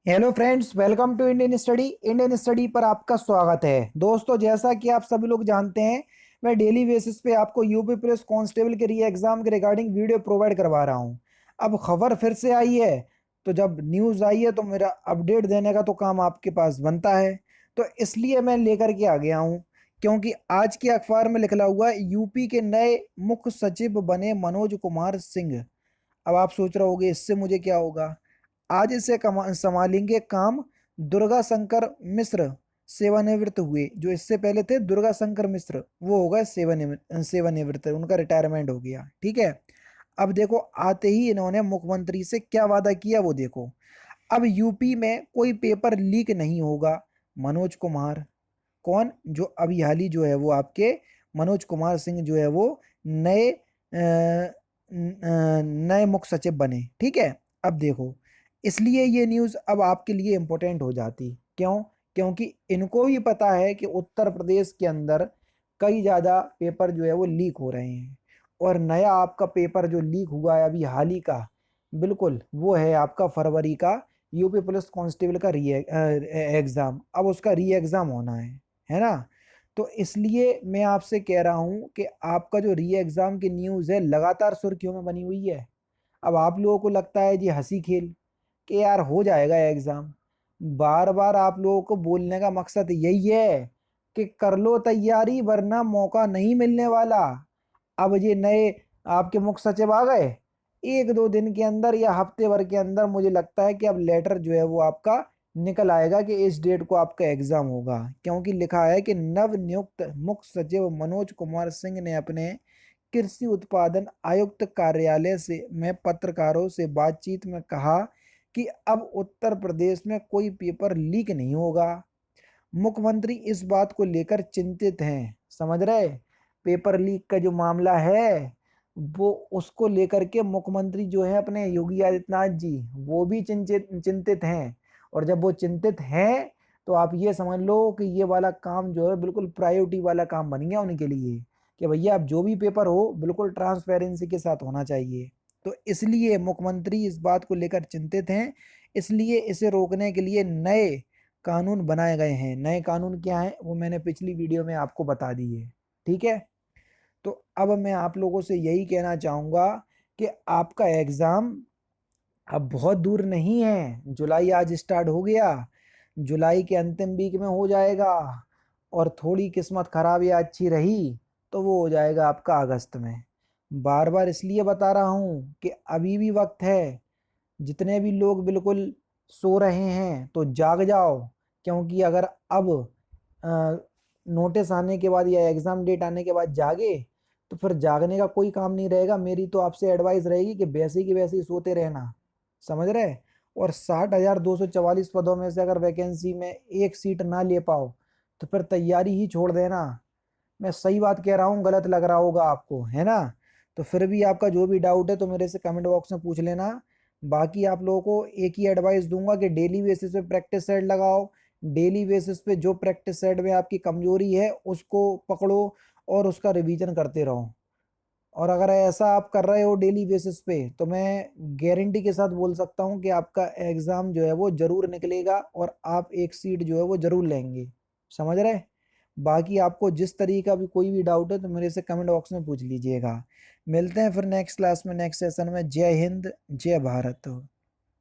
Hello friends, welcome to Indian study पर आपका स्वागत है। दोस्तों, जैसा कि आप सभी लोग जानते हैं, मैं डेली बेसिस पे आपको यूपी पुलिस कांस्टेबल के री एग्ज़ाम के रिगार्डिंग वीडियो प्रोवाइड करवा रहा हूं। अब खबर फिर से आई है, तो जब न्यूज़ आई है तो मेरा अपडेट देने का तो काम आपके पास बनता है। तो इसलिए मैं लेकर के आ गया हूँ, क्योंकि आज के अखबार में लिखा हुआ है यूपी के नए मुख्य सचिव बने मनोज कुमार सिंह। अब आप सोच रहे होगे इससे मुझे क्या होगा। आज इसे संभालेंगे काम दुर्गा शंकर मिश्र, सेवानिवृत्त हुए। जो इससे पहले थे दुर्गा शंकर मिश्र, वो हो गए सेवानिवृत्त, उनका रिटायरमेंट हो गया। ठीक है। अब देखो, आते ही इन्होंने मुख्यमंत्री से क्या वादा किया वो देखो। अब यूपी में कोई पेपर लीक नहीं होगा। मनोज कुमार कौन, जो अभी हाल ही जो है वो आपके मनोज कुमार सिंह जो है वो नए नए मुख्य सचिव बने। ठीक है। अब देखो, इसलिए ये न्यूज़ अब आपके लिए इम्पोर्टेंट हो जाती। क्यों? क्योंकि इनको भी पता है कि उत्तर प्रदेश के अंदर कई ज़्यादा पेपर जो है वो लीक हो रहे हैं। और नया आपका पेपर जो लीक हुआ है अभी हाल ही का, बिल्कुल वो है आपका फरवरी का यूपी पुलिस कांस्टेबल का री एग्ज़ाम। अब उसका री एग्ज़ाम होना है ना। तो इसलिए मैं आपसे कह रहा हूँ कि आपका जो री एग्ज़ाम की न्यूज़ है लगातार सुर्खियों में बनी हुई है। अब आप लोगों को लगता है जी हंसी खेल कि यार हो जाएगा एग्ज़ाम। बार बार आप लोगों को बोलने का मकसद यही है कि कर लो तैयारी, वरना मौका नहीं मिलने वाला। अब ये नए आपके मुख्य सचिव आ गए, एक दो दिन के अंदर या हफ्ते भर के अंदर मुझे लगता है कि अब लेटर जो है वो आपका निकल आएगा कि इस डेट को आपका एग्जाम होगा। क्योंकि लिखा है कि नव नियुक्त मुख्य सचिव मनोज कुमार सिंह ने अपने कृषि उत्पादन आयुक्त कार्यालय से में पत्रकारों से बातचीत में कहा कि अब उत्तर प्रदेश में कोई पेपर लीक नहीं होगा। मुख्यमंत्री इस बात को लेकर चिंतित हैं, समझ रहे। पेपर लीक का जो मामला है वो उसको लेकर के मुख्यमंत्री जो है अपने योगी आदित्यनाथ जी, वो भी चिंतित चिंतित हैं। और जब वो चिंतित हैं तो आप ये समझ लो कि ये वाला काम जो है बिल्कुल प्रायोरिटी वाला काम बन गया उनके लिए, कि भैया अब जो भी पेपर हो बिल्कुल ट्रांसपेरेंसी के साथ होना चाहिए। तो इसलिए मुख्यमंत्री इस बात को लेकर चिंतित हैं। इसलिए इसे रोकने के लिए नए कानून बनाए गए हैं। नए कानून क्या हैं वो मैंने पिछली वीडियो में आपको बता दिए। ठीक है। तो अब मैं आप लोगों से यही कहना चाहूँगा कि आपका एग्ज़ाम अब बहुत दूर नहीं है। जुलाई आज स्टार्ट हो गया, जुलाई के अंतिम वीक में हो जाएगा। और थोड़ी किस्मत खराब या अच्छी रही तो वो हो जाएगा आपका अगस्त में। बार बार इसलिए बता रहा हूँ कि अभी भी वक्त है। जितने भी लोग बिल्कुल सो रहे हैं तो जाग जाओ। क्योंकि अगर अब नोटिस आने के बाद या एग्ज़ाम डेट आने के बाद जागे तो फिर जागने का कोई काम नहीं रहेगा। मेरी तो आपसे एडवाइस रहेगी कि वैसे की वैसे ही सोते रहना, समझ रहे। और 60,244 पदों में से अगर वैकेंसी में एक सीट ना ले पाओ तो फिर तैयारी ही छोड़ देना। मैं सही बात कह रहा हूँ, गलत लग रहा होगा आपको, है ना। तो फिर भी आपका जो भी डाउट है तो मेरे से कमेंट बॉक्स में पूछ लेना। बाकी आप लोगों को एक ही एडवाइस दूंगा कि डेली बेसिस पे प्रैक्टिस सेट लगाओ। डेली बेसिस पे जो प्रैक्टिस सेट में आपकी कमजोरी है उसको पकड़ो और उसका रिवीजन करते रहो। और अगर ऐसा आप कर रहे हो डेली बेसिस पे तो मैं गारंटी के साथ बोल सकता हूँ कि आपका एग्ज़ाम जो है वो ज़रूर निकलेगा और आप एक सीट जो है वो ज़रूर लेंगे, समझ रहे। बाकी आपको जिस तरीके का भी कोई भी डाउट है तो मेरे से कमेंट बॉक्स में पूछ लीजिएगा। मिलते हैं फिर नेक्स्ट क्लास में, नेक्स्ट सेशन में। जय हिंद, जय भारत।